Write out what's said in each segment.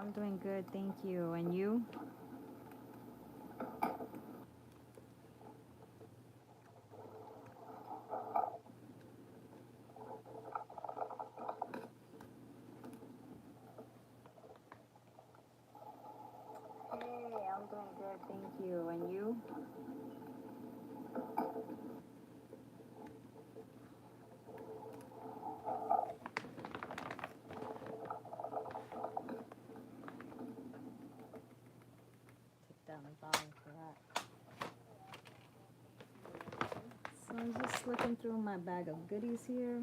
I'm doing good, thank you. And you? Hey, I'm doing good, thank you. And you? Take down the volume for that. So I'm just looking through my bag of goodies here.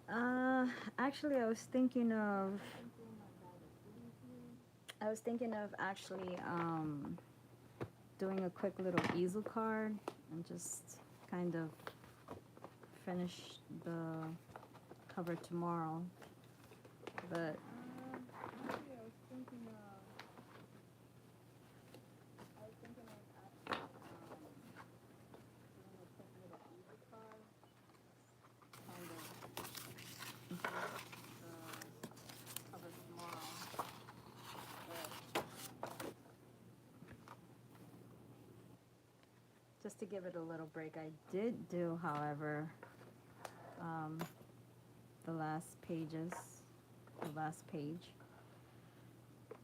Uh, Actually, I was thinking of actually doing a quick little easel card and just kind of finish the cover tomorrow. But actually, I was thinking of actually doing a quick little easel card, kind of cover tomorrow. But just to give it a little break, I did do, however, um, the last pages, the last page.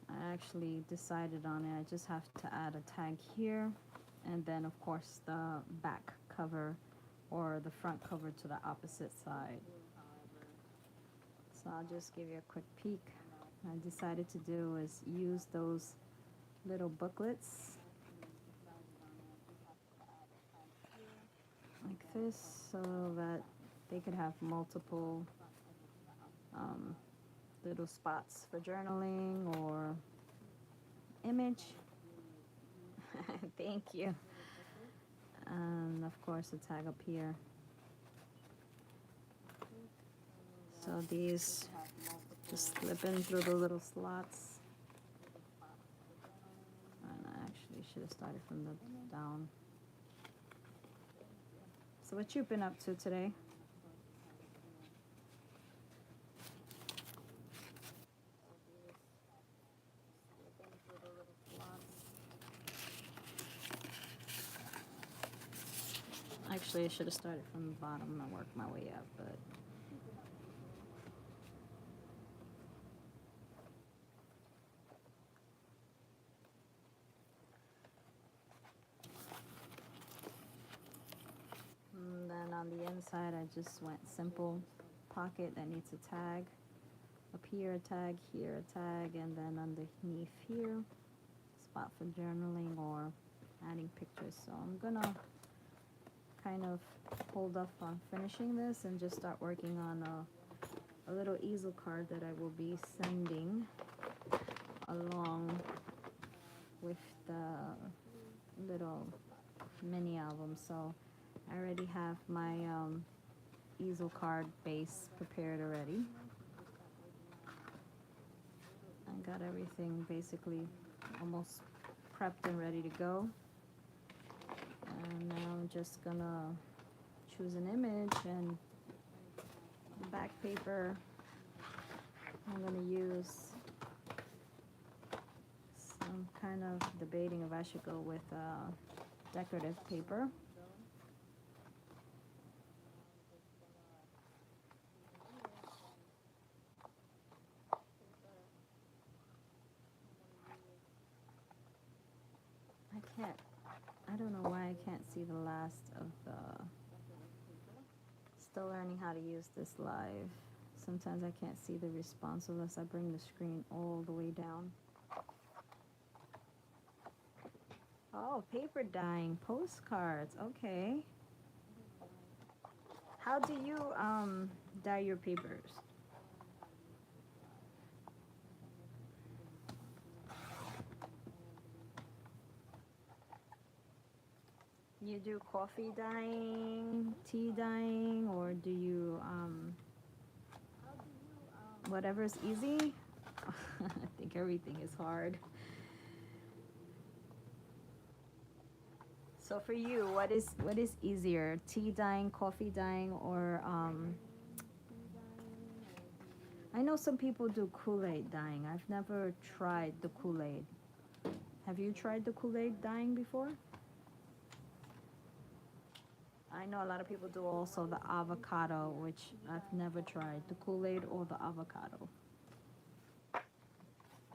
I actually decided on it. I just have to add a tag here, and then of course the back cover or the front cover to the opposite side. So I'll just give you a quick peek. I decided to do is use those little booklets like this so that they could have multiple um, little spots for journaling or image. Thank you. And of course a tag up here. So these just slip in through the little slots. And I actually should have started from the down. So what you been up to today? Actually, I should have started from the bottom and worked my way up, but and then on the inside, I just went simple pocket that needs a tag. Up here a tag, here a tag, and then underneath here, spot for journaling or adding pictures. So I'm gonna kind of hold off on finishing this and just start working on a little easel card that I will be sending along with the little mini album. So I already have my easel card base prepared already. I got everything basically almost prepped and ready to go. And now I'm just gonna choose an image, and the back paper I'm gonna use. I'm kind of debating if I should go with decorative paper. I don't know why I can't see the last of the, still learning how to use this live. Sometimes I can't see the response unless I bring the screen all the way down. Oh, paper dyeing, postcards, okay. How do you dye your papers? You do coffee dyeing, tea dyeing, or do you whatever's easy? I think everything is hard. So for you, what is easier, tea dyeing, coffee dyeing, or I know some people do Kool-Aid dyeing. I've never tried the Kool-Aid. Have you tried the Kool-Aid dyeing before? I know a lot of people do also the avocado, which I've never tried, the Kool-Aid or the avocado. I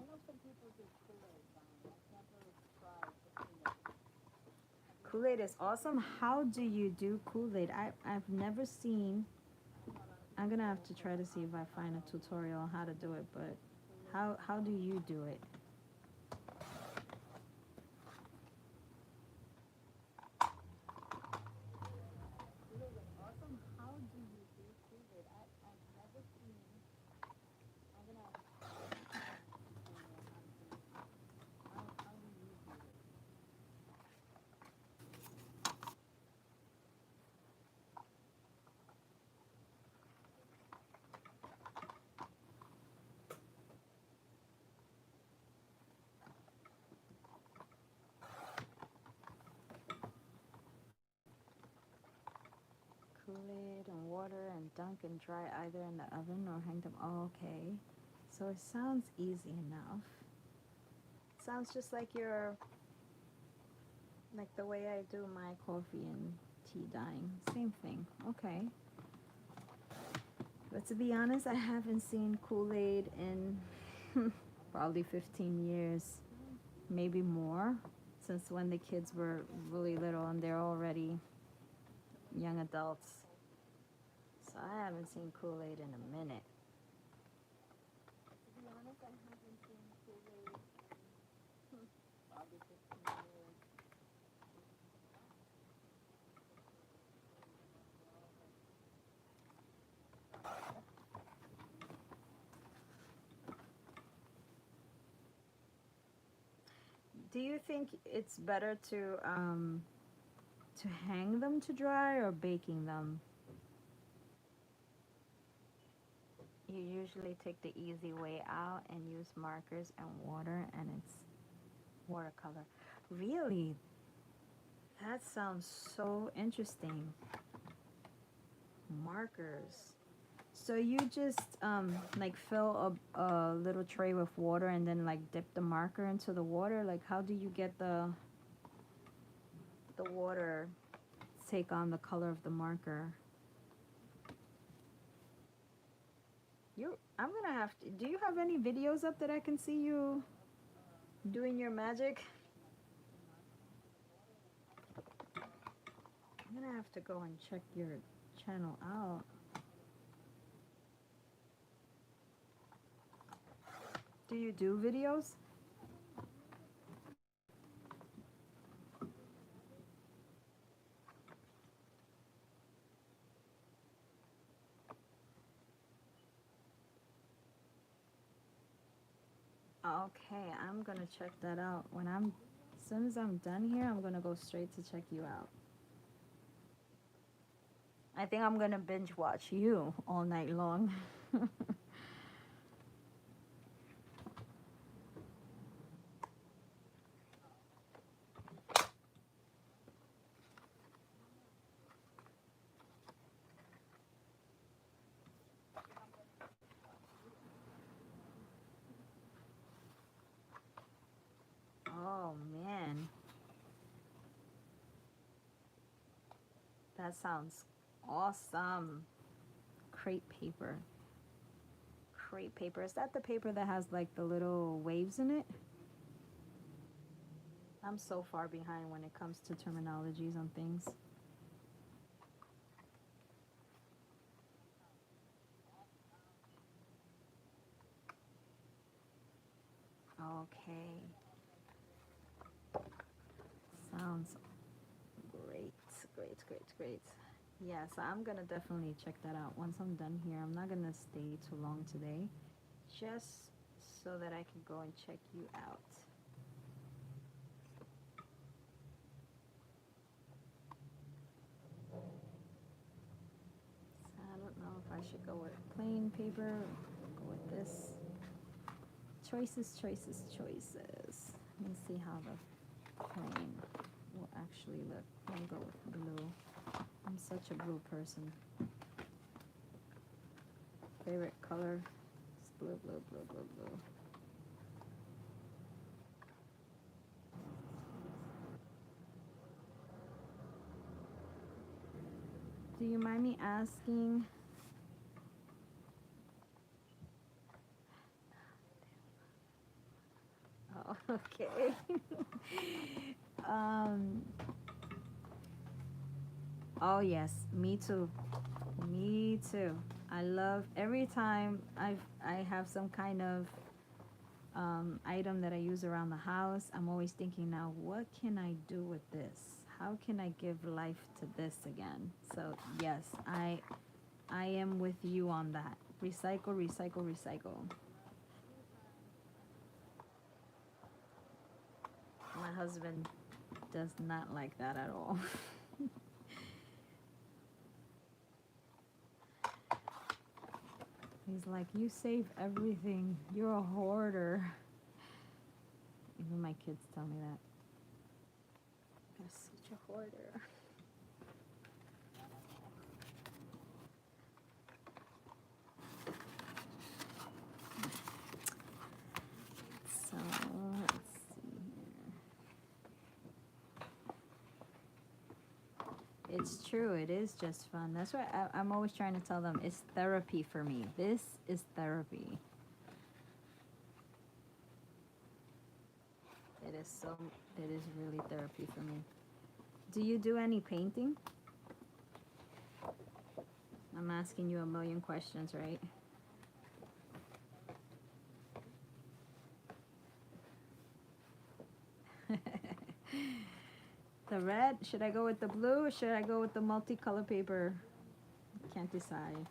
know some people do Kool-Aid dyeing. I've never tried the Kool-Aid. Kool-Aid is awesome. How do you do Kool-Aid? I've never seen. I'm gonna have to try to see if I find a tutorial on how to do it, but how do you do it? Awesome. How do you do Kool-Aid? I've never seen. I'm gonna. How do you do it? Kool-Aid and water and dunk and dry either in the oven or hang them. Oh, okay. So it sounds easy enough. Sounds just like like the way I do my coffee and tea dyeing. Same thing. Okay. But to be honest, I haven't seen Kool-Aid in probably 15 years, maybe more, since when the kids were really little and they're already young adults. So I haven't seen Kool-Aid in a minute. To be honest, I haven't seen Kool-Aid in probably 15 years. Do you think it's better to hang them to dry or baking them? You usually take the easy way out and use markers and water, and it's watercolor. Really? That sounds so interesting. Markers. So you just like fill a little tray with water and then like dip the marker into the water? Like how do you get the water take on the color of the marker? I'm gonna have to, do you have any videos up that I can see you doing your magic? I'm gonna have to go and check your channel out. Do you do videos? Okay, I'm gonna check that out. As soon as I'm done here, I'm gonna go straight to check you out. I think I'm gonna binge watch you all night long. Oh man, that sounds awesome. Crepe paper. Crepe paper. Is that the paper that has like the little waves in it? I'm so far behind when it comes to terminologies on things. Okay. Sounds great. Great, great, great. Yeah, so I'm gonna definitely check that out once I'm done here. I'm not gonna stay too long today, just so that I can go and check you out. So I don't know if I should go with plain paper or go with this. Choices, choices, choices. Let me see how the plain will Actually, look, let me go with blue. I'm such a blue person. Favorite color is blue, blue, blue, blue, blue. Do you mind me asking? Oh, okay. um, oh yes, me too. Me too. I love every time I have some kind of item that I use around the house. I'm always thinking now, what can I do with this? How can I give life to this again? So yes, I am with you on that. Recycle, recycle, recycle. My husband does not like that at all. He's like, you save everything. You're a hoarder. Even my kids tell me that. You're such a hoarder. So let's see here. It's true. It is just fun. That's why I'm always trying to tell them it's therapy for me. This is therapy. It is so. It is really therapy for me. Do you do any painting? I'm asking you a million questions, right? The red, should I go with the blue or should I go with the multicolor paper? Can't decide.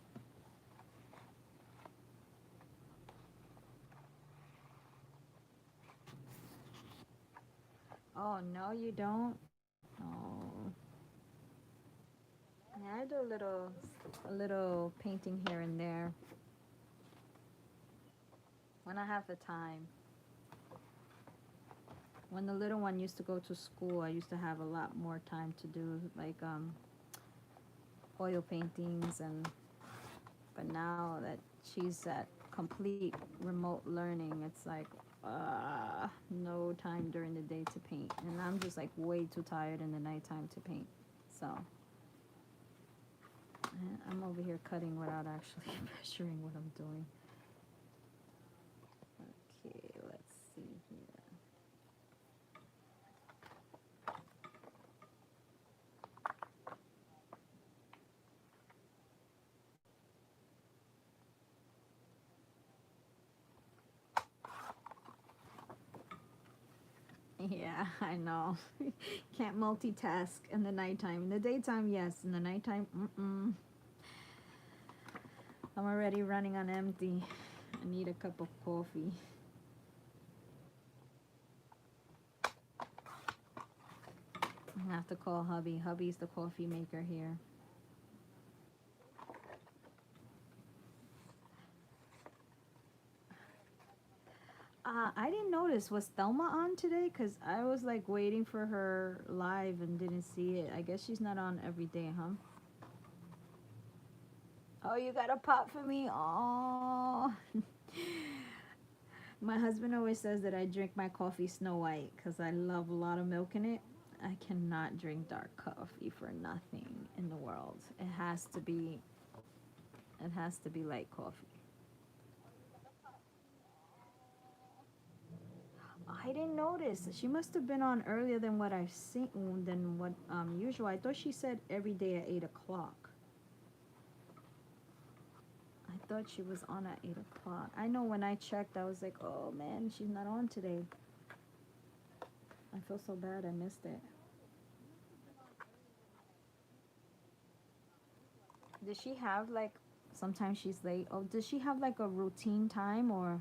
Oh, no, you don't? Oh. Yeah, I do a little painting here and there when I have the time. When the little one used to go to school, I used to have a lot more time to do like oil paintings and but now that she's at complete remote learning, it's like no time during the day to paint. And I'm just like way too tired in the nighttime to paint. So I'm over here cutting without actually measuring what I'm doing. Okay, let's see here. Yeah, I know. Can't multitask in the nighttime. In the daytime, yes. In the nighttime, mm-mm. I'm already running on empty. I need a cup of coffee. I have to call hubby. Hubby's the coffee maker here. I didn't notice. Was Thelma on today? Because I was like waiting for her live and didn't see it. I guess she's not on every day, huh? Oh, you got a pot for me? Oh. My husband always says that I drink my coffee Snow White because I love a lot of milk in it. I cannot drink dark coffee for nothing in the world. It has to be light coffee. I didn't notice. She must have been on earlier than what I've seen than what usual. I thought she said every day at 8 o'clock. I thought she was on at 8 o'clock. I know when I checked, I was like, oh man, she's not on today. I feel so bad. I missed it. Does she have like? Sometimes she's late. Oh, does she have like a routine time or?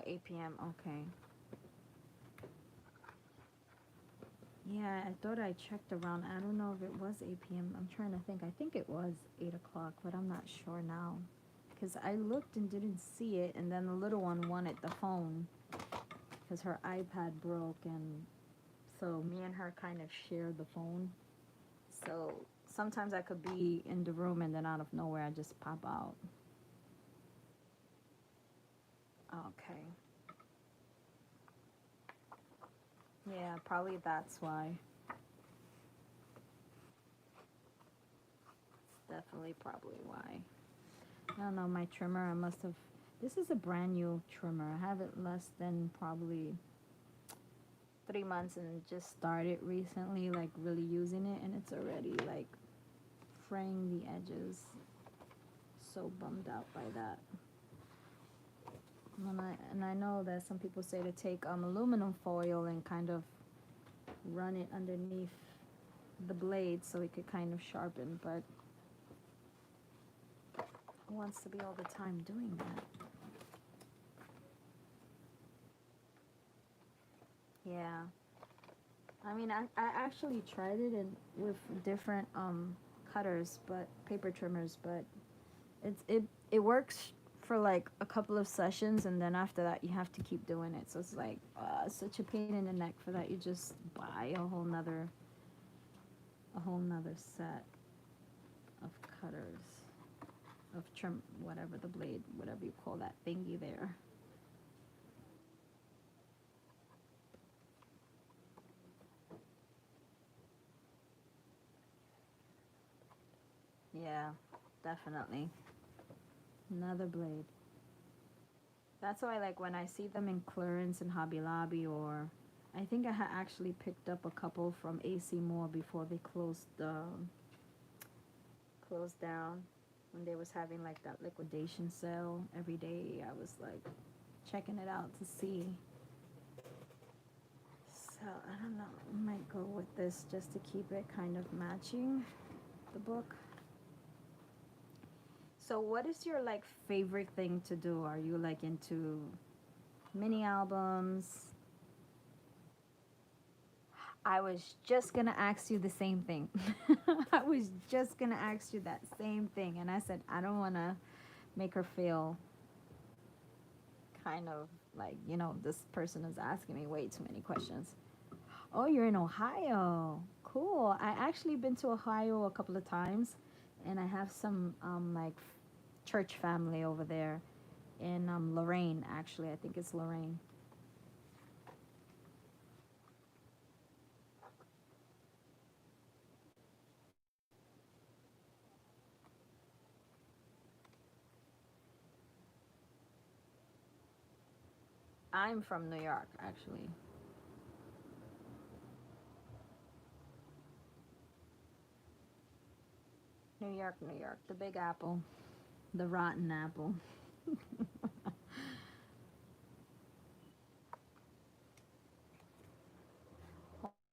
8 p.m. Okay. Yeah, I thought I checked around. I don't know if it was 8 p.m. I'm trying to think. I think it was 8 o'clock, but I'm not sure now. Because I looked and didn't see it, and then the little one wanted the phone because her iPad broke, and so me and her kind of shared the phone. So sometimes I could be in the room, and then out of nowhere, I just pop out. Okay. Yeah, probably that's why. Definitely, probably why. I don't know, my trimmer, I must have. This is a brand new trimmer. I have it less than probably 3 months and just started recently, like really using it, and it's already like fraying the edges. So bummed out by that. And I know that some people say to take aluminum foil and kind of run it underneath the blade so it could kind of sharpen, but who wants to be all the time doing that? Yeah. I mean, I actually tried it with different cutters, but paper trimmers, but it works for like a couple of sessions, and then after that you have to keep doing it. So it's like such a pain in the neck for that. You just buy a whole nother set of cutters, of trim, whatever the blade, whatever you call that thingy there. Yeah, definitely. Another blade. That's why, like, when I see them in clearance in Hobby Lobby, or I think I had actually picked up a couple from AC Moore before they closed down, when they was having like that liquidation sale every day. I was like checking it out to see. So I don't know. I might go with this just to keep it kind of matching the book. So what is your like favorite thing to do? Are you like into mini albums? I was just gonna ask you the same thing. I was just gonna ask you that same thing, and I said I don't wanna make her feel kind of like, this person is asking me way too many questions. Oh, you're in Ohio. Cool. I actually been to Ohio a couple of times, and I have some like church family over there in Lorraine. Actually, I think it's Lorraine. I'm from New York, actually. New York, New York, the Big Apple, the rotten apple.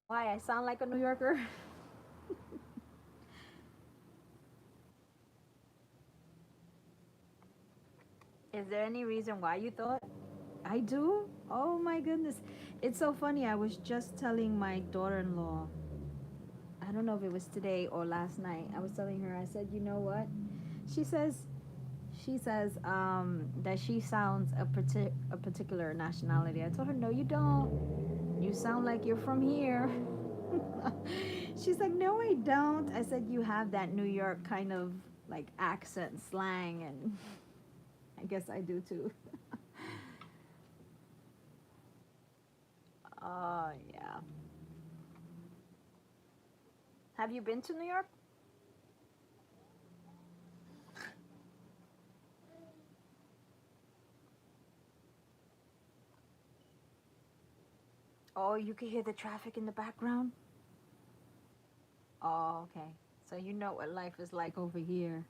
Why? I sound like a New Yorker? Is there any reason why you thought? I do? Oh my goodness. It's so funny. I was just telling my daughter in law, I don't know if it was today or last night. I was telling her, I said, you know what? She says, that she sounds a particular nationality. I told her, no, you don't. You sound like you're from here. She's like, no, I don't. I said, you have that New York kind of like accent, slang, and I guess I do too. Oh, yeah. Have you been to New York? Oh, you can hear the traffic in the background? Oh, okay. So you know what life is like over here.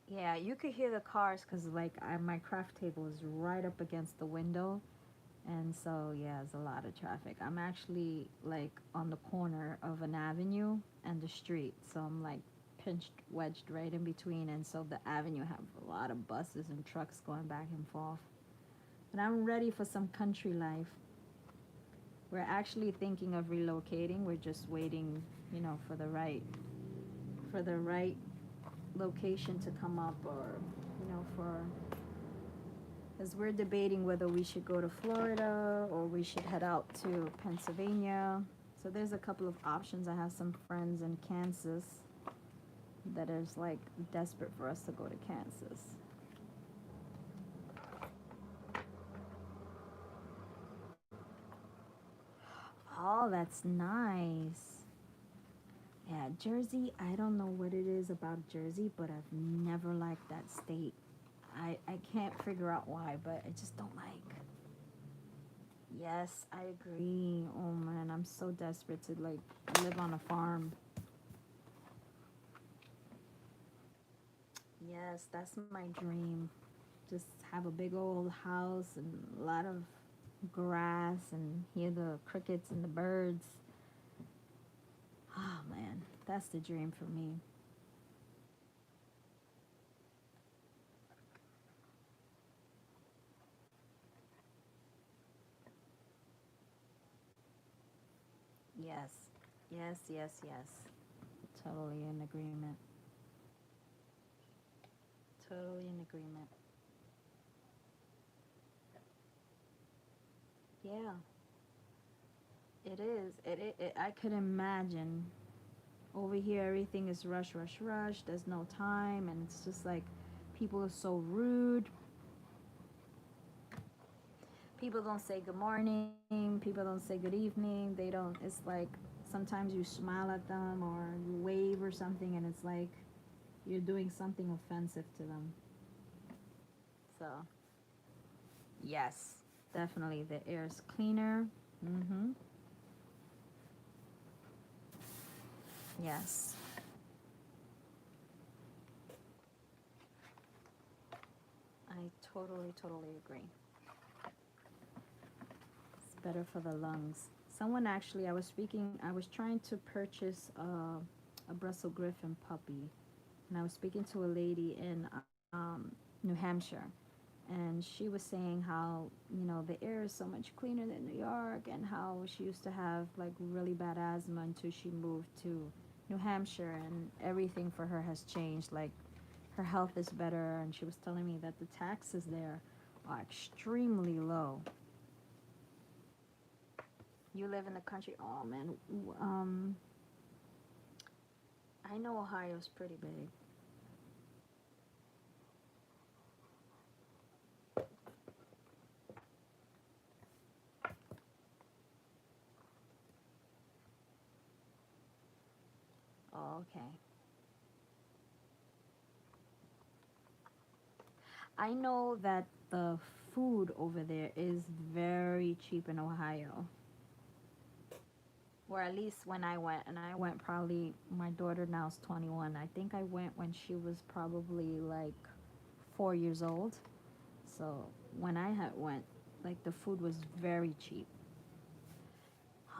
Yeah, you could hear the cars because, like, my craft table is right up against the window. And so, yeah, there's a lot of traffic. I'm actually, like, on the corner of an avenue and the street. So I'm, like, pinched, wedged right in between, and so the avenue have a lot of buses and trucks going back and forth. But I'm ready for some country life. We're actually thinking of relocating. We're just waiting, for the right location to come up, or for because we're debating whether we should go to Florida or we should head out to Pennsylvania. So there's a couple of options. I have some friends in Kansas that is like desperate for us to go to Kansas. Oh, that's nice. Yeah, Jersey, I don't know what it is about Jersey, but I've never liked that state. I can't figure out why, but I just don't like. Yes, I agree. Oh man, I'm so desperate to like live on a farm. Yes, that's my dream. Just have a big old house and a lot of grass and hear the crickets and the birds. Oh man, that's the dream for me. Yes, yes, yes, yes. Totally in agreement. Totally in agreement. Yeah, it is. I could imagine. Over here, everything is rush, rush, rush. There's no time, and it's just like people are so rude. People don't say good morning. People don't say good evening. They don't. It's like sometimes you smile at them or you wave or something, and it's like you're doing something offensive to them. So, yes, definitely the air is cleaner. Mm-hmm. Yes, I totally, totally agree. It's better for the lungs. Someone actually, I was trying to purchase a Brussels Griffon puppy, and I was speaking to a lady in New Hampshire, and she was saying how the air is so much cleaner than New York, and how she used to have like really bad asthma until she moved to New Hampshire, and everything for her has changed. Like her health is better, and she was telling me that the taxes there are extremely low. You live in the country. Oh man, I know Ohio's pretty big. Oh, okay. I know that the food over there is very cheap in Ohio. Or at least when I went, and I went probably, my daughter now is 21. I think I went when she was probably like 4 years old. So when I had went, like the food was very cheap.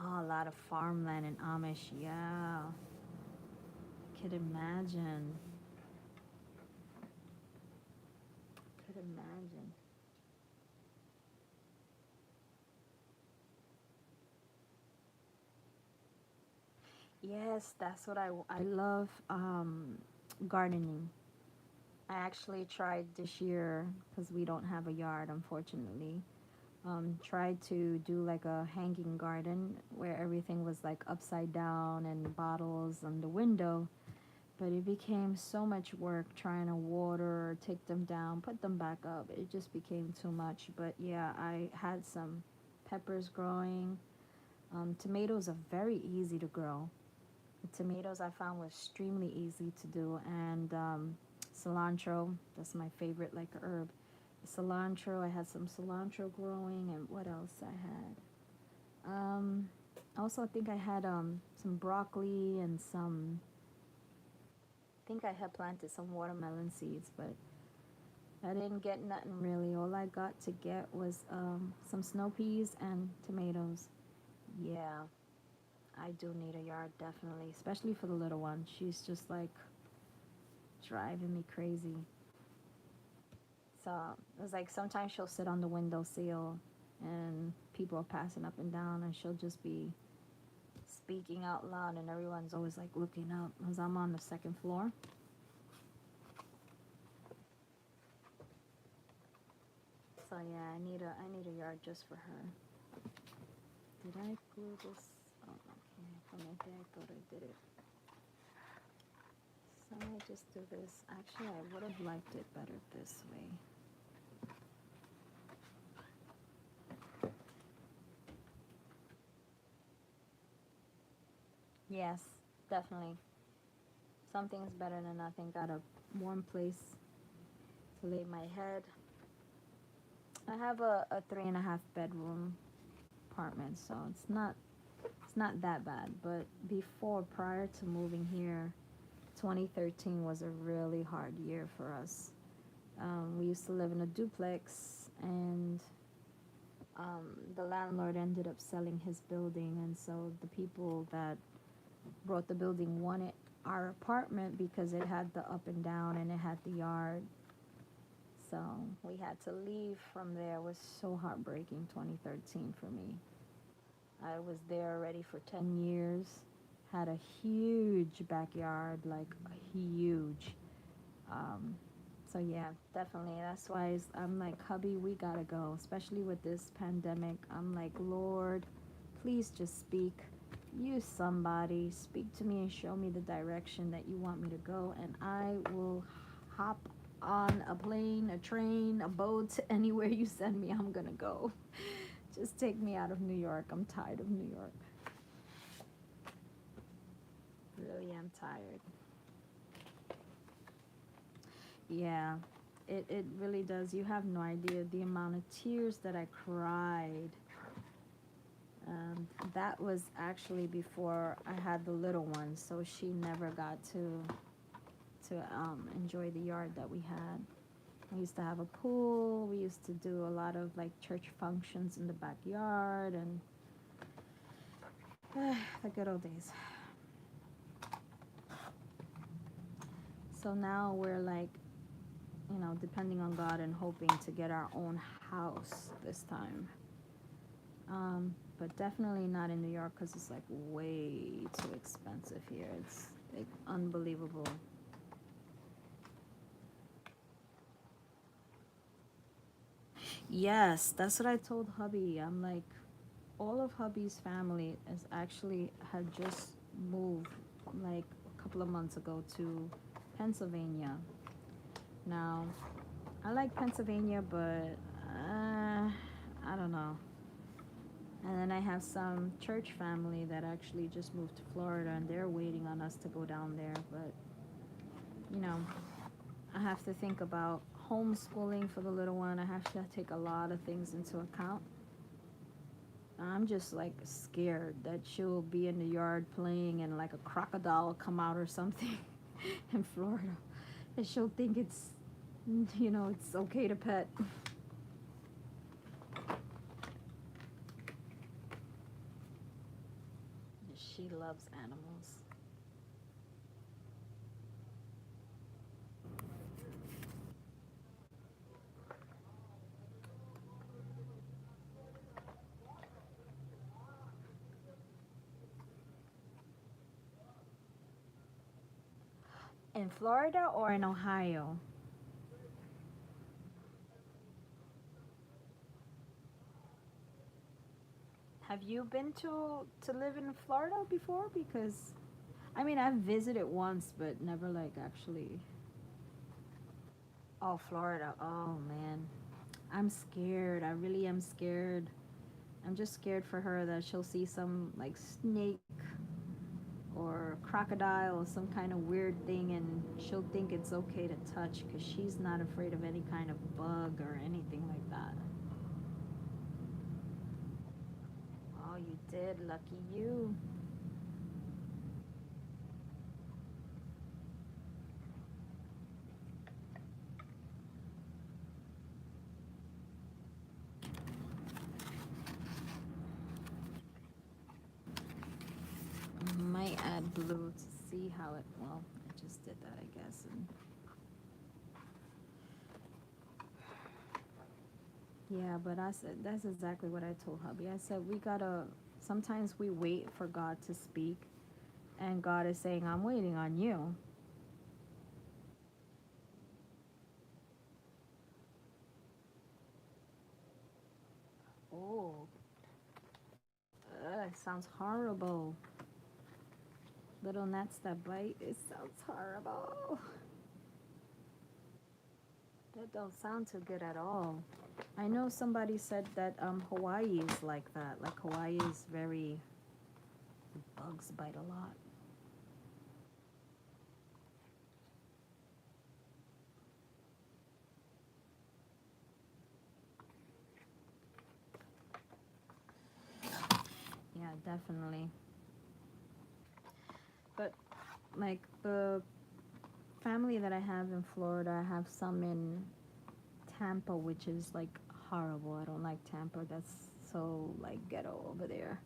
Oh, a lot of farmland and Amish. Yeah, could imagine. Could imagine. Yes, that's what I love gardening. I actually tried this year because we don't have a yard, unfortunately. Tried to do like a hanging garden where everything was like upside down and bottles on the window. But it became so much work trying to water, take them down, put them back up. It just became too much. But yeah, I had some peppers growing. Tomatoes are very easy to grow. The tomatoes I found was extremely easy to do, and cilantro. That's my favorite, like herb. Cilantro. I had some cilantro growing, and what else I had? Also, I think I had some broccoli and some. I think I had planted some watermelon seeds, but I didn't get nothing really. All I got to get was some snow peas and tomatoes. Yeah, I do need a yard definitely, especially for the little one. She's just like driving me crazy. So it's like sometimes she'll sit on the windowsill and people are passing up and down and she'll just be speaking out loud and everyone's always like looking up because I'm on the second floor. So yeah, I need a yard just for her. Did I glue this? Oh, okay. From right there, I thought I did it. So I just do this. Actually, I would have liked it better this way. Yes, definitely. Something's better than nothing. Got a warm place to lay my head. I have a 3.5 bedroom apartment, so it's not that bad. But before, prior to moving here, 2013 was a really hard year for us. We used to live in a duplex, and the landlord ended up selling his building, and so the people that bought the building wanted our apartment because it had the up and down and it had the yard. So we had to leave from there. It was so heartbreaking, 2013 for me. I was there already for 10 years, had a huge backyard, like huge. Um, so yeah, definitely. That's why I'm like, hubby, we gotta go, especially with this pandemic. I'm like, Lord, please just speak. Use somebody, speak to me and show me the direction that you want me to go, and I will hop on a plane, a train, a boat, anywhere you send me, I'm gonna go. Just take me out of New York. I'm tired of New York. Really am tired. Yeah, it really does. You have no idea the amount of tears that I cried. That was actually before I had the little one, so she never got to enjoy the yard that we had. We used to have a pool. We used to do a lot of like church functions in the backyard, and the good old days. So now we're like, depending on God and hoping to get our own house this time. But definitely not in New York because it's like way too expensive here. It's like unbelievable. Yes, that's what I told hubby. I'm like, all of hubby's family is actually had just moved like a couple of months ago to Pennsylvania. Now, I like Pennsylvania, but I don't know. And then I have some church family that actually just moved to Florida and they're waiting on us to go down there. But, you know, I have to think about homeschooling for the little one. I have to take a lot of things into account. I'm just like scared that she'll be in the yard playing and like a crocodile will come out or something in Florida. And she'll think it's okay to pet. She loves animals. In Florida or in Ohio? Have you been to live in Florida before? Because I mean, I've visited once, but never like actually. Oh, Florida. Oh man, I'm scared. I really am scared. I'm just scared for her that she'll see some like snake or crocodile or some kind of weird thing and she'll think it's okay to touch because she's not afraid of any kind of bug or anything like that. Oh, you did. Lucky you. Might add blue to see how it, well, I just did that, I guess. And Yeah, but I said that's exactly what I told hubby. I said we gotta. Sometimes we wait for God to speak, and God is saying, "I'm waiting on you." Oh, it sounds horrible. Little gnats that bite. It sounds horrible. That don't sound too good at all. I know somebody said that Hawaii is like that. Like Hawaii is very bugs bite a lot. Yeah, definitely. But like the family that I have in Florida, I have some in Tampa, which is like horrible. I don't like Tampa. That's so like ghetto over there.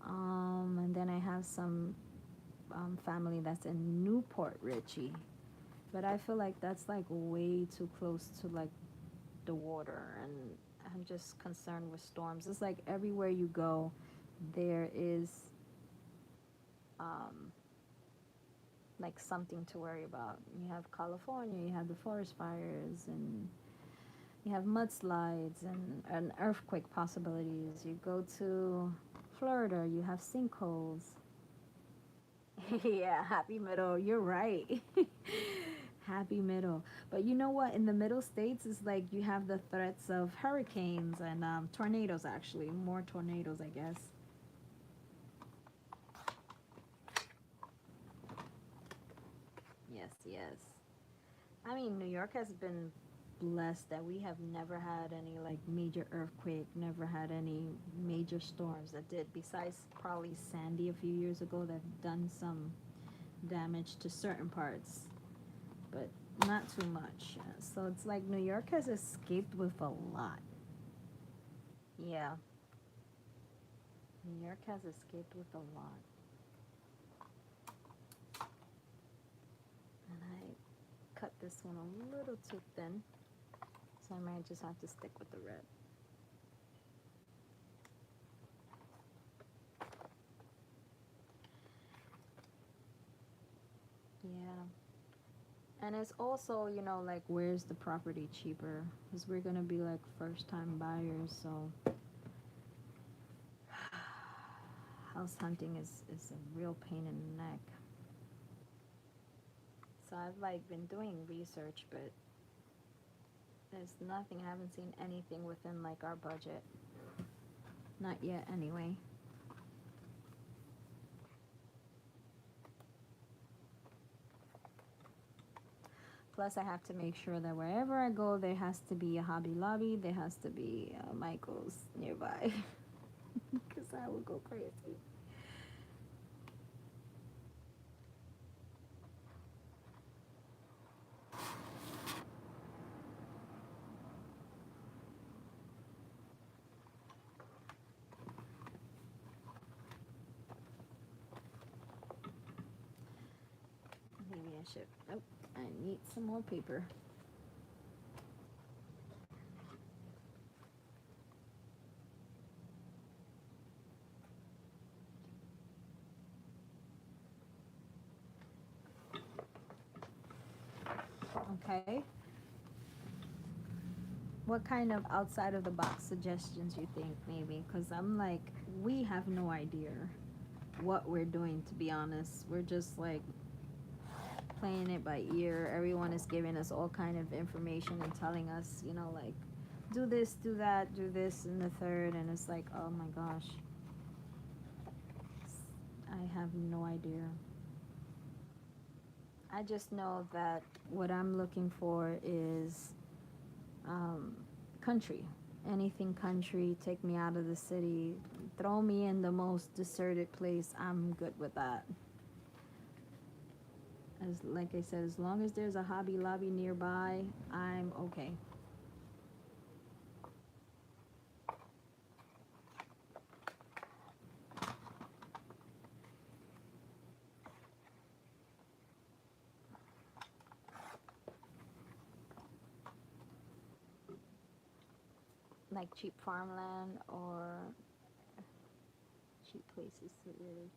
And then I have some family that's in Newport Richie, but I feel like that's like way too close to like the water, and I'm just concerned with storms. It's like everywhere you go, there is um, like something to worry about. You have California, you have the forest fires, and you have mudslides and earthquake possibilities. You go to Florida, you have sinkholes. Yeah, happy middle. You're right. Happy middle. But you know what? In the middle states, is like you have the threats of hurricanes and tornadoes, actually. More tornadoes, I guess. Yes, yes. I mean, New York has been blessed that we have never had any like major earthquake, never had any major storms that did, besides probably Sandy a few years ago that done some damage to certain parts, but not too much. So it's like New York has escaped with a lot. Yeah, New York has escaped with a lot. And I cut this one a little too thin, so I might just have to stick with the red. Yeah. And it's also, like where's the property cheaper? Because we're gonna be like first time buyers, so house hunting is a real pain in the neck. So I've like been doing research, but there's nothing. I haven't seen anything within like our budget. Not yet, anyway. Plus, I have to make sure that wherever I go, there has to be a Hobby Lobby. There has to be Michael's nearby, because I would go crazy. Maybe I should. Oh, I need some more paper. Okay. What kind of outside of the box suggestions you think, maybe? Because I'm like, we have no idea what we're doing, to be honest. We're just like playing it by ear. Everyone is giving us all kind of information and telling us, like, do this, do that, do this, and the third. And it's like, oh my gosh, I have no idea. I just know that what I'm looking for is um, country. Anything country, take me out of the city, throw me in the most deserted place. I'm good with that. As like I said, as long as there's a Hobby Lobby nearby, I'm okay. like cheap farmland or cheap places to live.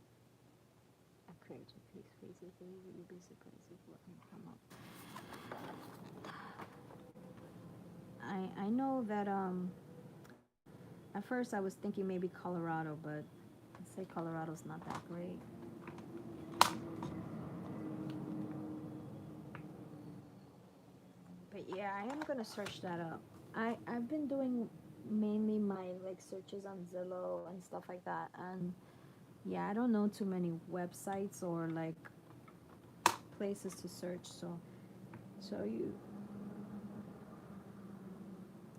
A crib to places to live. You'd be surprised with what can come up. I know that at first I was thinking maybe Colorado, but I'd say Colorado's not that great. But yeah, I am gonna search that up. I've been doing mainly my like searches on Zillow and stuff like that, and yeah, I don't know too many websites or like places to search. So you,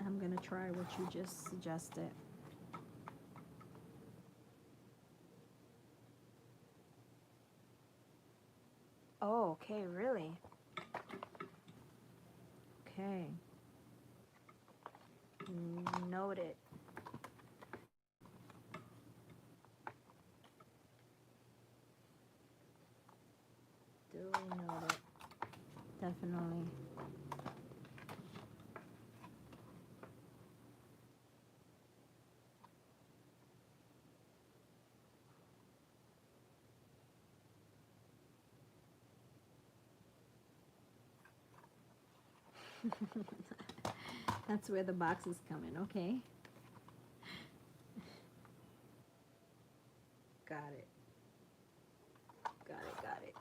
I'm gonna try what you just suggested. Oh, okay, really? Okay, noted. Duly noted. Definitely. That's where the boxes come in. Okay, got it. Got it. Got it.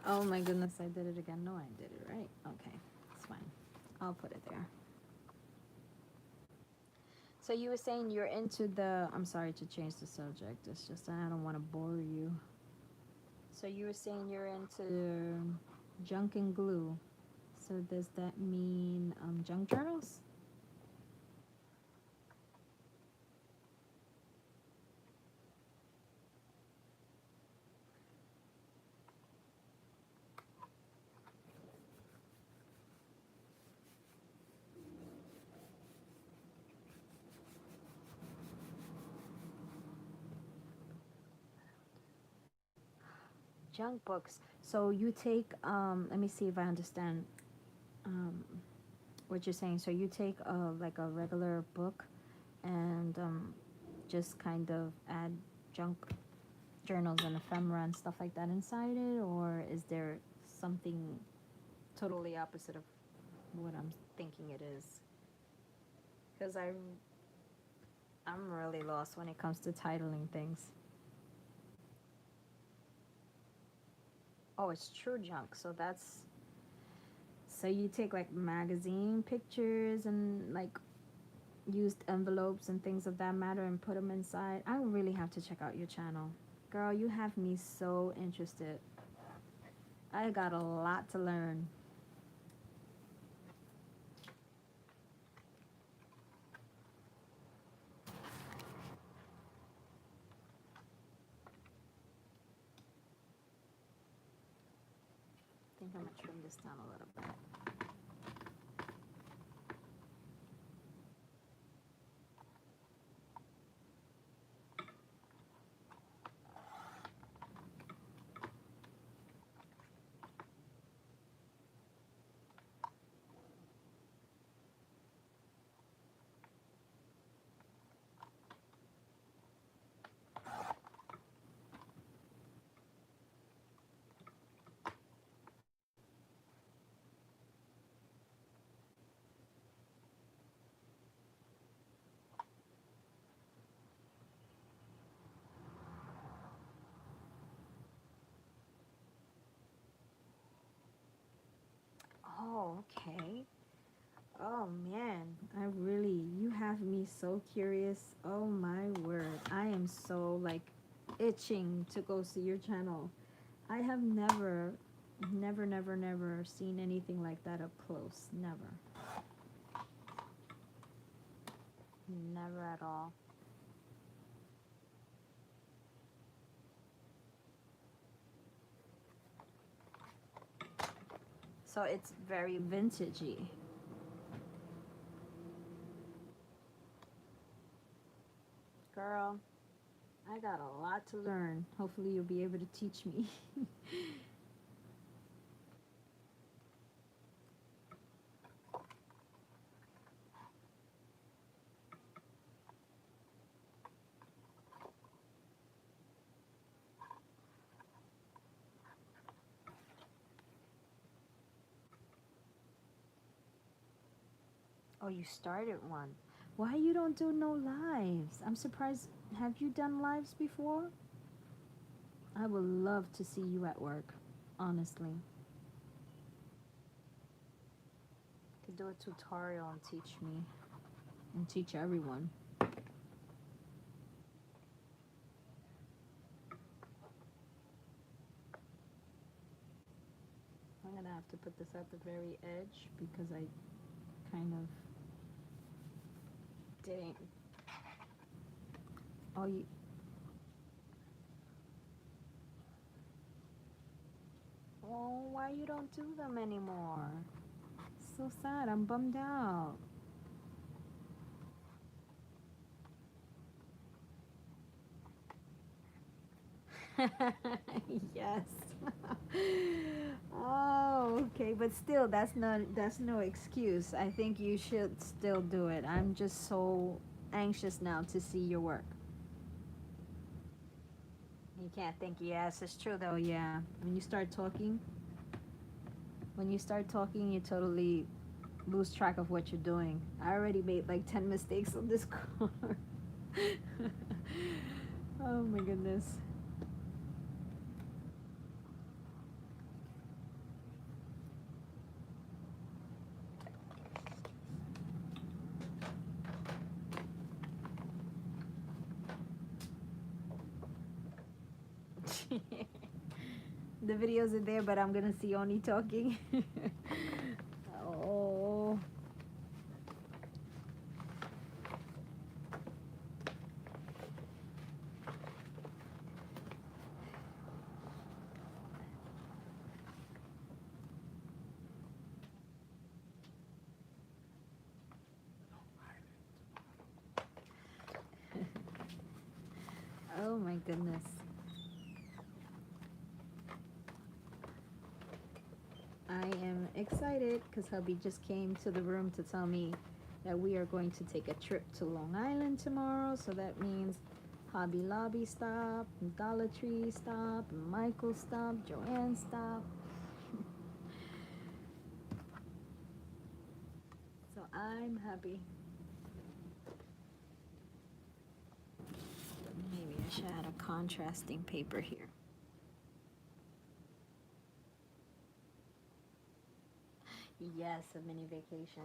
Oh my goodness, I did it again. No, I did it right. Okay, it's fine. I'll put it there. So you were saying you're into the. I'm sorry to change the subject. It's just that I don't want to bore you. So you were saying you're into junk and glue. So does that mean junk journals? Junk books. So you take. Let me see if I understand um, what you're saying. So you take like a regular book and just kind of add junk journals and ephemera and stuff like that inside it, or is there something totally opposite of what I'm thinking it is? Because I'm really lost when it comes to titling things. Oh, it's true junk. So that's so you take like magazine pictures and like used envelopes and things of that matter and put them inside. I really have to check out your channel. Girl, you have me so interested. I got a lot to learn. I think I'm gonna trim this down a little bit. Oh, okay. Oh man, I really, you have me so curious. Oh my word. I am so like itching to go see your channel. I have never seen anything like that up close. Never. Never at all. So it's very vintagey. Girl, I got a lot to learn. Hopefully, you'll be able to teach me. Oh, you started one. Why you don't do no lives? I'm surprised. Have you done lives before? I would love to see you at work, honestly. Could do a tutorial and teach me and teach everyone. I'm gonna have to put this at the very edge because I kind of didn't. Oh, you. Oh, why you don't do them anymore? So sad. I'm bummed out. Yes. Oh, okay, but still, that's no excuse. I think you should still do it. I'm just so anxious now to see your work. You can't think, yes, it's true though. Yeah, when you start talking, you totally lose track of what you're doing. I already made like 10 mistakes on this car. Oh my goodness. The videos are there, but I'm gonna see only talking. Oh. Oh my goodness. I am excited because hubby just came to the room to tell me that we are going to take a trip to Long Island tomorrow. So that means Hobby Lobby stop, Dollar Tree stop, Michael stop, Joanne stop. So I'm happy. Maybe I should add a contrasting paper here. Yes, a mini vacation.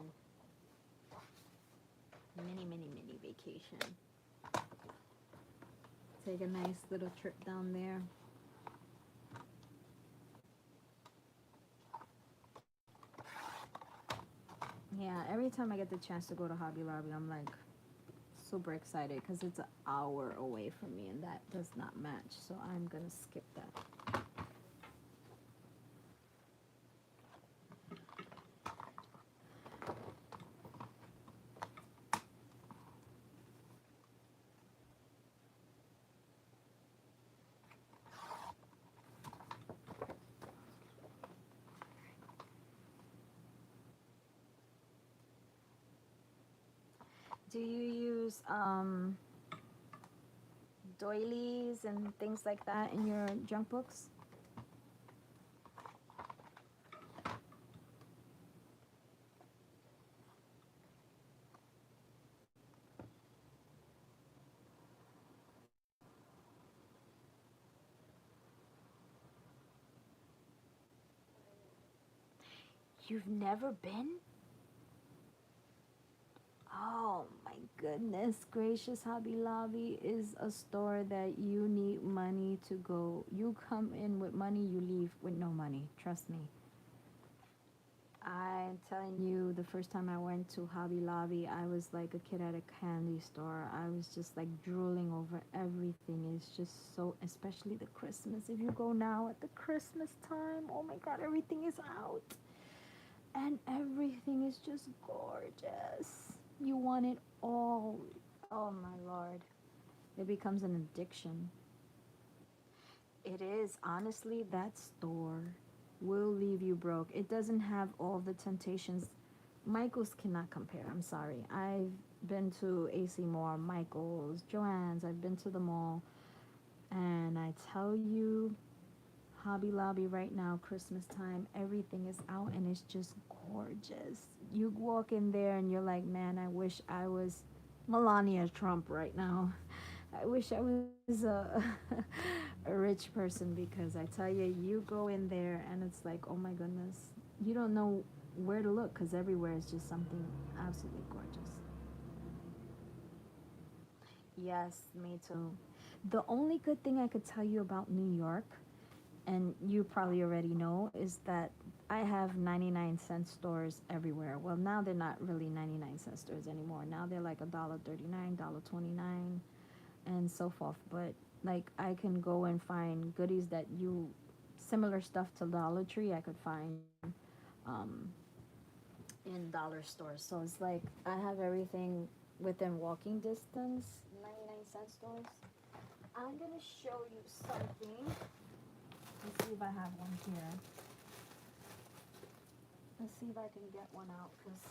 Mini vacation. Take a nice little trip down there. Yeah, every time I get the chance to go to Hobby Lobby, I'm like super excited because it's an hour away from me and that does not match. So I'm gonna skip that. Do you use doilies and things like that in your junk books? You've never been? Oh my goodness gracious, Hobby Lobby is a store that you need money to go. You come in with money, you leave with no money. Trust me. I'm telling you, the first time I went to Hobby Lobby, I was like a kid at a candy store. I was just like drooling over everything. It's just so, especially the Christmas. If you go now at the Christmas time, oh my God, everything is out. And everything is just gorgeous. You want it all. Oh my Lord. It becomes an addiction. It is. Honestly, that store will leave you broke. It doesn't have all the temptations. Michael's cannot compare. I'm sorry. I've been to AC Moore, Michael's, Joann's. I've been to the mall. And I tell you, Hobby Lobby right now, Christmas time, everything is out and it's just gorgeous. You walk in there and you're like, man, I wish I was Melania Trump right now. I wish I was a rich person because I tell you, you go in there and it's like, oh my goodness, you don't know where to look because everywhere is just something absolutely gorgeous. Yes, me too. The only good thing I could tell you about New York, and you probably already know, is that I have 99-cent stores everywhere. Well, now they're not really 99-cent stores anymore. Now they're like $1.39, $1.29, and so forth. But like I can go and find goodies that you similar stuff to Dollar Tree I could find um, in dollar stores. So it's like I have everything within walking distance. 99-cent stores. I'm gonna show you something. Let's see if I have one here. Let's see if I can get one out. Cause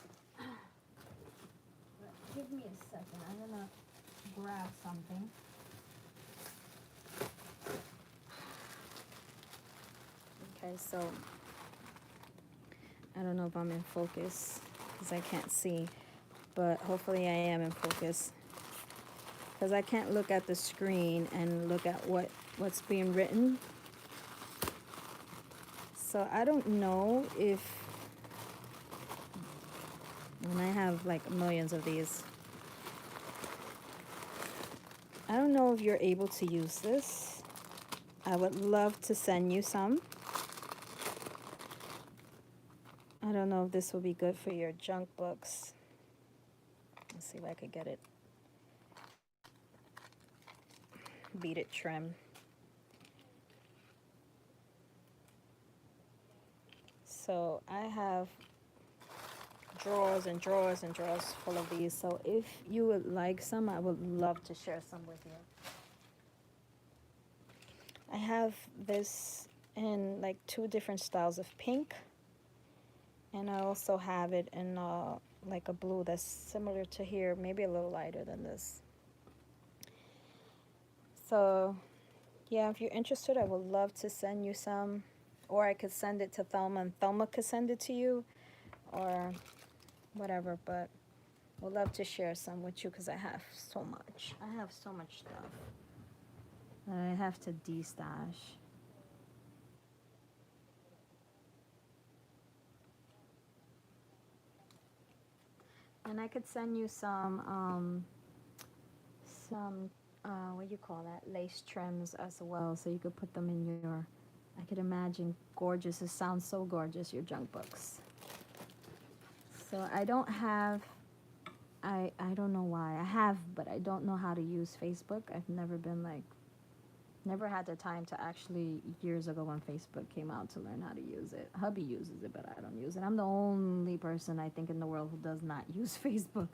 give me a second. I'm gonna grab something. Okay, so I don't know if I'm in focus because I can't see, but hopefully I am in focus because I can't look at the screen and look at what's being written. So I don't know if, and I have like millions of these, I don't know if you're able to use this. I would love to send you some. I don't know if this will be good for your junk books. Let's see if I could get it. Beat it trim. So I have drawers and drawers and drawers full of these. So if you would like some, I would love to share some with you. I have this in like 2 different styles of pink. And I also have it in like a blue that's similar to here, maybe a little lighter than this. So yeah, if you're interested, I would love to send you some. Or I could send it to Thelma and Thelma could send it to you. Or whatever, but would love to share some with you because I have so much. I have so much stuff that I have to de-stash. And I could send you some what do you call that, lace trims as well, so you could put them in your, I could imagine gorgeous, it sounds so gorgeous, your junk books. So I don't have, I don't know why I have, but I don't know how to use Facebook. I've never been like, never had the time to actually, years ago when Facebook came out, to learn how to use it. Hubby uses it, but I don't use it. I'm the only person I think in the world who does not use Facebook.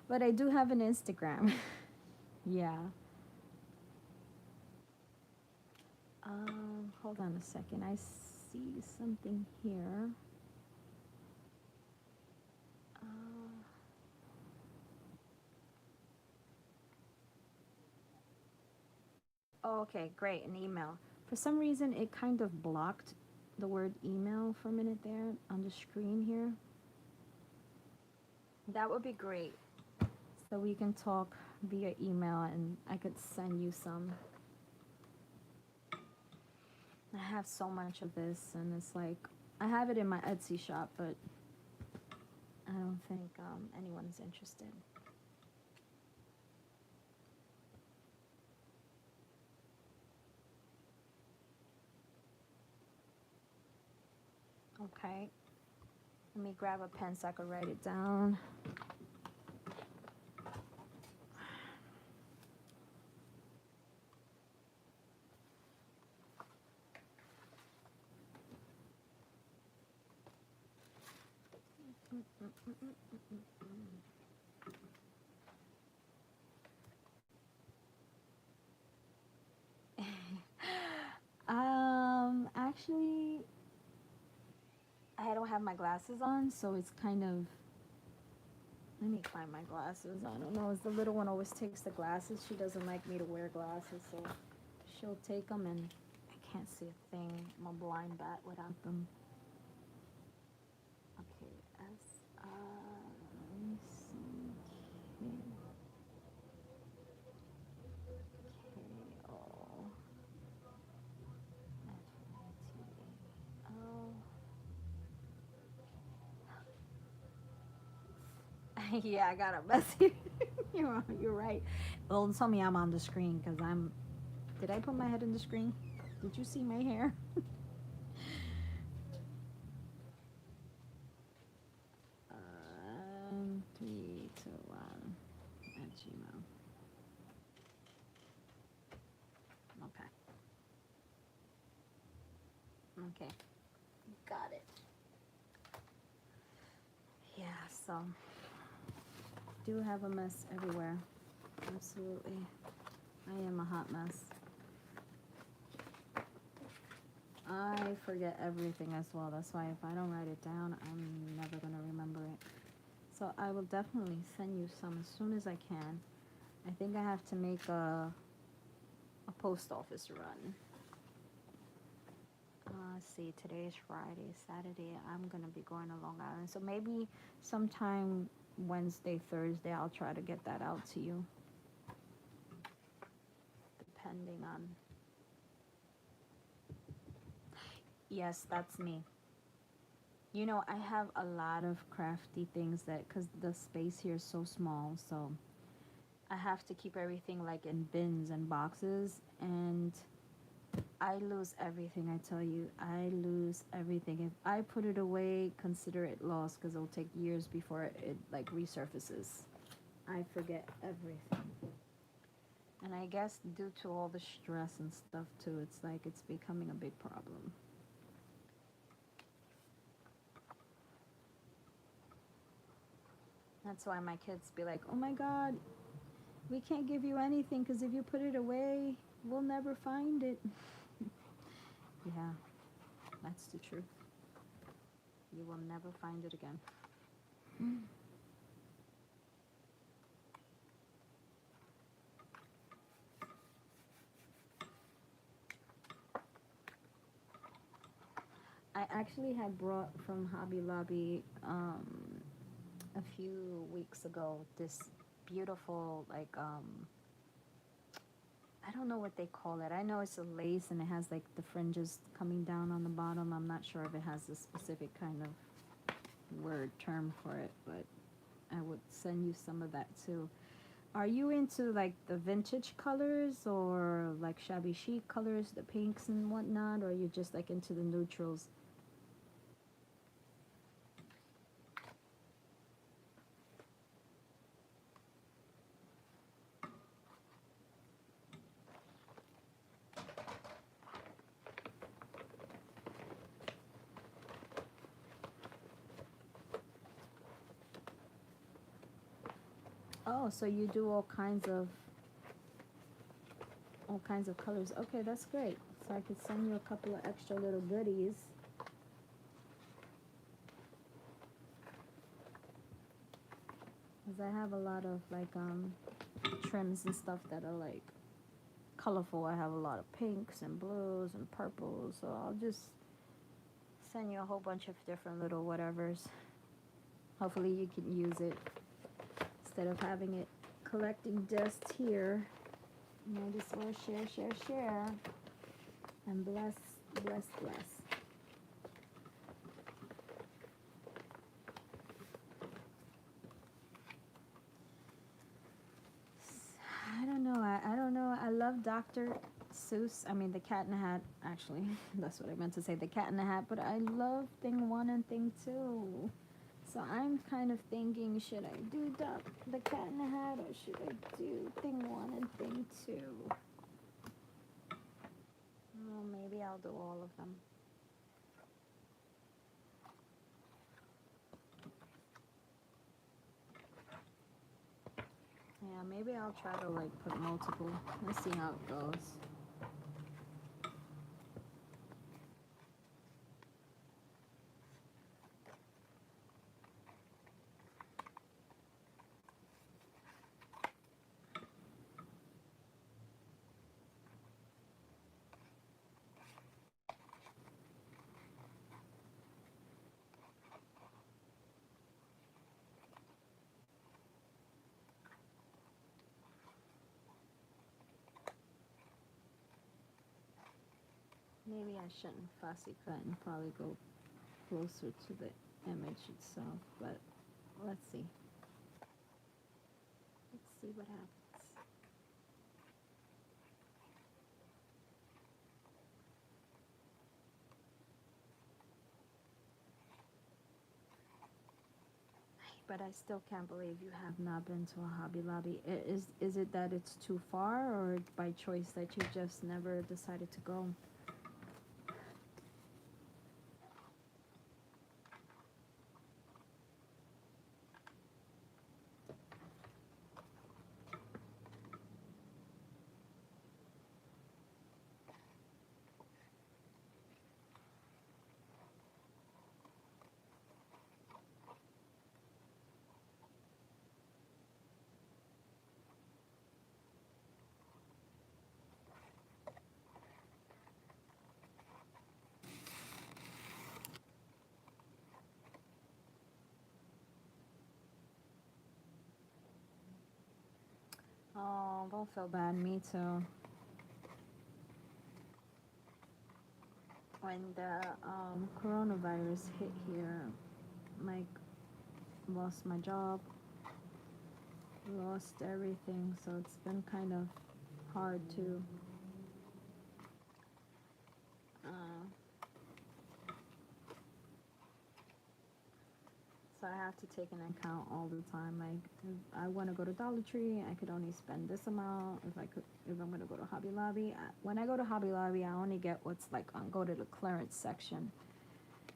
But I do have an Instagram. Yeah. Hold on a second. I see something here. Uh, oh, okay, great. An email. For some reason, it kind of blocked the word email for a minute there on the screen here. That would be great. So we can talk via email and I could send you some. I have so much of this and it's like, I have it in my Etsy shop, but I don't think anyone's interested. Okay. Let me grab a pen so I can write it down. have my glasses on, so it's kind of, let me find my glasses. I don't know, the little one always takes the glasses. She doesn't like me to wear glasses, so she'll take them, and I can't see a thing. I'm a blind bat without them. Okay, let me see. K-O. Oh. Yeah, I got a message. You're right. Well, tell me I'm on the screen because I'm. Did I put my head in the screen? Did you see my hair? 321 at Gmail. Okay. Okay. Got it. Yeah, so do have a mess everywhere. Absolutely. I am a hot mess. I forget everything as well. That's why if I don't write it down, I'm never going to remember it. So I will definitely send you some as soon as I can. I think I have to make a post office run. Let's see, today's Friday. Saturday, I'm going to be going to Long Island. So maybe sometime Wednesday, Thursday, I'll try to get that out to you. Depending on... Yes, that's me. You know, I have a lot of crafty things that, because the space here is so small, so I have to keep everything like in bins and boxes, and I lose everything, I tell you. I lose everything. If I put it away, consider it lost, because it'll take years before it like resurfaces. I forget everything. And I guess due to all the stress and stuff too, it's like it's becoming a big problem. That's why my kids be like, oh my God, we can't give you anything because if you put it away, we'll never find it. Yeah, that's the truth. You will never find it again. I actually had brought from Hobby Lobby a few weeks ago this beautiful, like, I don't know what they call it. I know it's a lace and it has like the fringes coming down on the bottom. I'm not sure if it has a specific kind of word term for it, but I would send you some of that too. Are you into like the vintage colors or like shabby chic colors, the pinks and whatnot, or are you just like into the neutrals? Oh, so you do all kinds of colors. Okay, that's great. So I could send you a couple of extra little goodies. Because I have a lot of like trims and stuff that are like colorful. I have a lot of pinks and blues and purples. So I'll just send you a whole bunch of different little whatevers. Hopefully you can use it instead of having it collecting dust here. Might as well share. And bless. I don't know. I love Dr. Seuss. I mean, The Cat in the Hat, actually. That's what I meant to say, The Cat in the Hat. But I love Thing 1 and Thing 2. So I'm kind of thinking, should I do The Cat in the Hat or should I do Thing 1 and Thing 2? Well, maybe I'll do all of them. Yeah, maybe I'll try to like put multiple. Let's see how it goes. Maybe I shouldn't fussy cut and probably go closer to the image itself, but let's see. Let's see what happens. But I still can't believe you have not been to a Hobby Lobby. Is it that it's too far, or by choice that you just never decided to go? Oh, don't feel bad. Me too. When the coronavirus hit here, Mike lost my job, lost everything, so it's been kind of hard to uh, so I have to take an account all the time. Like, if I want to go to Dollar Tree, I could only spend this amount. If I'm gonna go to Hobby Lobby, when I go to Hobby Lobby, I only get what's like go to the clearance section.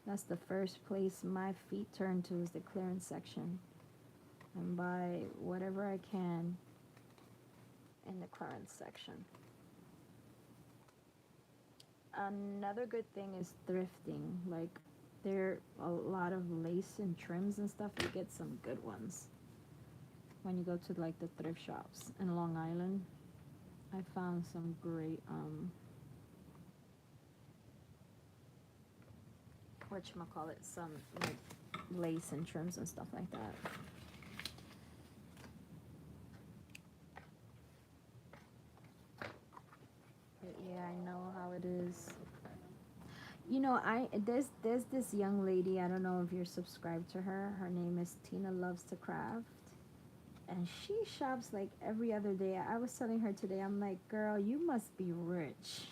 That's the first place my feet turn to, is the clearance section, and buy whatever I can in the clearance section. Another good thing is thrifting. Like, there are a lot of lace and trims and stuff. You get some good ones when you go to like the thrift shops in Long Island. I found some great whatchamacallit, some like lace and trims and stuff like that. But yeah, I know how it is. You know, there's this young lady. I don't know if you're subscribed to her. Her name is Tina Loves to Craft, and she shops like every other day. I was telling her today, I'm like, girl, you must be rich.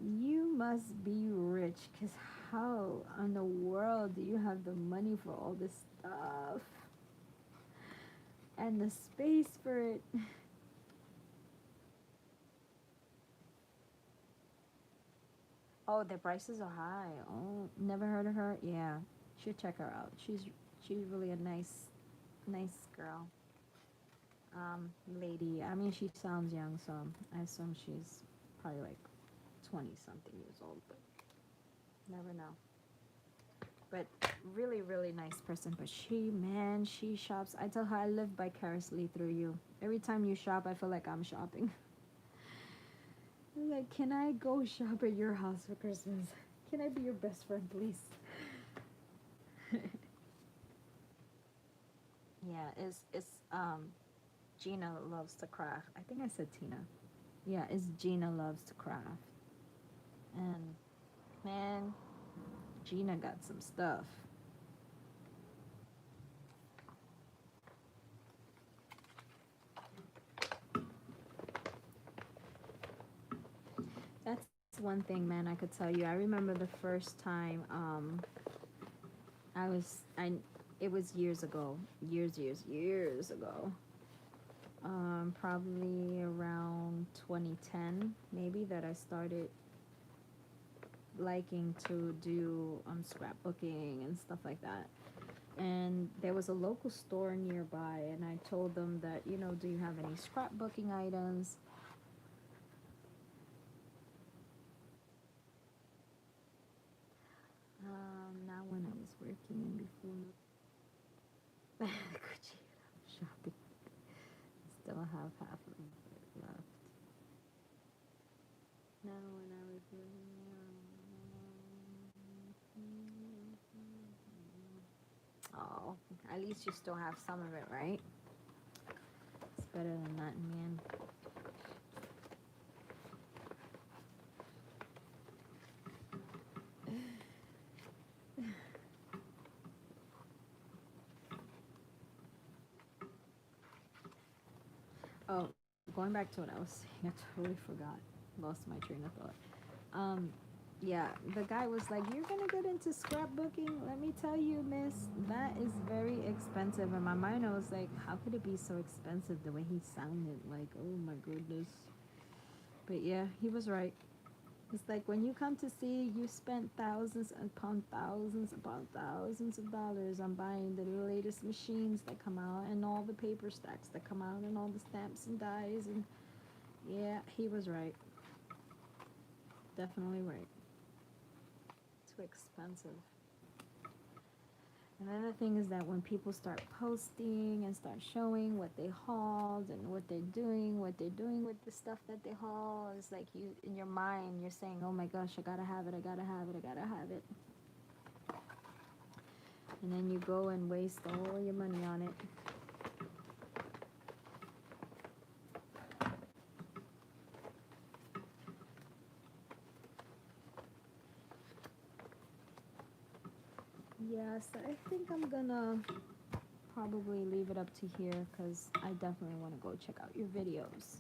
You must be rich, because how in the world do you have the money for all this stuff and the space for it? Oh, the prices are high. Oh, never heard of her. Yeah, should check her out. She's really a nice girl. Lady. I mean, she sounds young, so I assume she's probably like 20 something years old, but never know. But really, really nice person. But man, she shops. I tell her I live vicariously through you. Every time you shop, I feel like I'm shopping. I'm like, can I go shop at your house for Christmas? Can I be your best friend, please? Yeah, it's Gina Loves to Craft. I think I said Tina. Yeah, it's Gina Loves to Craft. And man, Gina got some stuff. That's one thing, man, I could tell you. I remember the first time I was I it was years ago. Years ago. Probably around 2010, maybe, that I started liking to do scrapbooking and stuff like that. And there was a local store nearby, and I told them that, do you have any scrapbooking items? Not when I was working before. Gucci shopping. Still have half of it left. No, when I was living there. Oh, at least you still have some of it, right? It's better than nothing, man. Oh, going back to what I was saying, I totally forgot. Lost my train of thought. Um, yeah, the guy was like, "You're gonna get into scrapbooking? Let me tell you, miss, that is very expensive." In my mind, I was like, "How could it be so expensive?" The way he sounded, like, "Oh my goodness." But yeah, he was right. It's like when you come to see, you spent thousands upon thousands of dollars on buying the latest machines that come out and all the paper stacks that come out and all the stamps and dies and yeah, he was right. Definitely right. Too expensive. And then the thing is that when people start posting and start showing what they hauled and what they're doing with the stuff that they haul, it's like you in your mind you're saying, "Oh my gosh, I gotta have it, I gotta have it, I gotta have it," and then you go and waste all your money on it. Yes, I think I'm gonna probably leave it up to here because I definitely want to go check out your videos.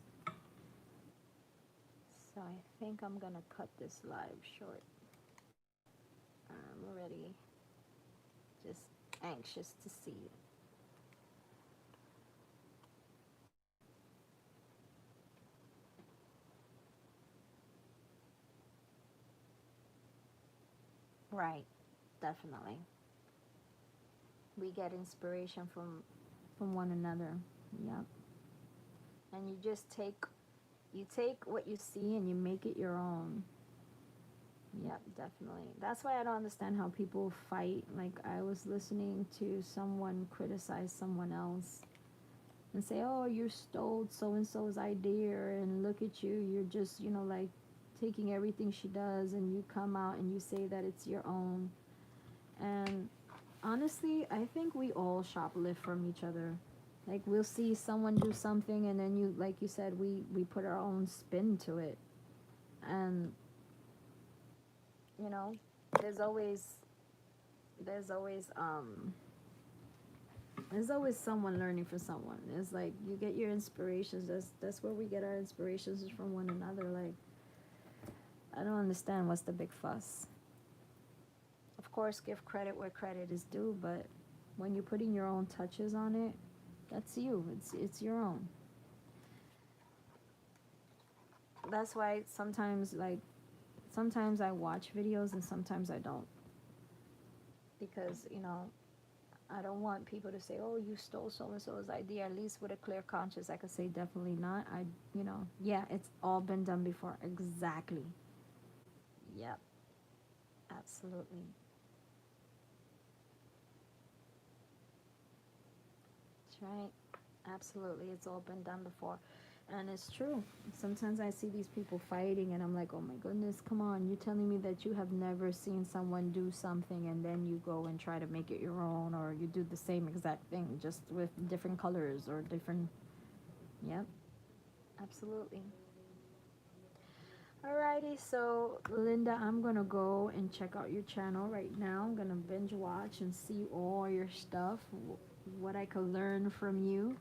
So I think I'm gonna cut this live short. I'm already just anxious to see it. Right, definitely. We get inspiration from one another. Yep. And you just take what you see and you make it your own. Yep, definitely. That's why I don't understand how people fight. Like I was listening to someone criticize someone else and say, "Oh, you stole so and so's idea and look at you. You're just, like taking everything she does and you come out and you say that it's your own." And honestly, I think we all shoplift from each other. Like we'll see someone do something and then you like you said we put our own spin to it. And you know, there's always there's always um there's always someone learning from someone. It's like you get your inspirations. That's where we get our inspirations is from one another. Like I don't understand what's the big fuss. Of course, give credit where credit is due, but when you're putting your own touches on it, that's you. It's your own. That's why sometimes I watch videos and sometimes I don't because I don't want people to say, "Oh, you stole so and so's idea." At least with a clear conscience, I could say definitely not. Yeah, it's all been done before. Exactly. Yep, absolutely. That's right. Absolutely, it's all been done before. And it's true. Sometimes I see these people fighting, and I'm like, oh my goodness, come on. You're telling me that you have never seen someone do something, and then you go and try to make it your own, or you do the same exact thing, just with different colors or different. Yep, absolutely. Alrighty, so Linda, I'm gonna go and check out your channel right now. I'm gonna binge watch and see all your stuff, what I could learn from you.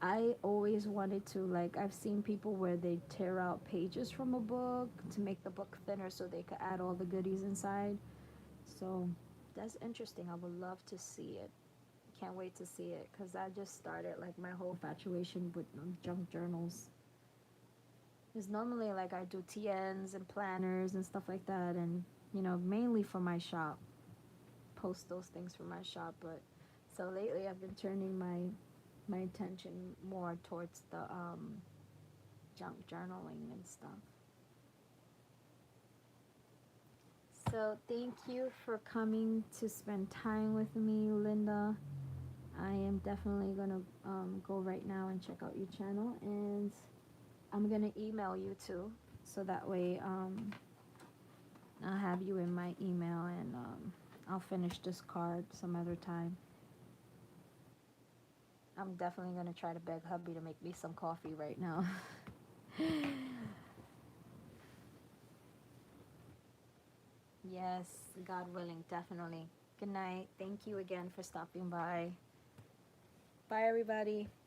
I always wanted to, like, I've seen people where they tear out pages from a book to make the book thinner so they could add all the goodies inside. So that's interesting. I would love to see it. Can't wait to see it because I just started like my whole infatuation with junk journals. Because normally, like, I do TNs and planners and stuff like that, and mainly for my shop, post those things for my shop. But so lately, I've been turning my attention more towards the junk journaling and stuff. So thank you for coming to spend time with me, Linda. I am definitely gonna go right now and check out your channel, and I'm gonna email you too, so that way I'll have you in my email, and I'll finish this card some other time. I'm definitely gonna try to beg hubby to make me some coffee right now. Yes, God willing, definitely. Good night. Thank you again for stopping by. Bye, everybody.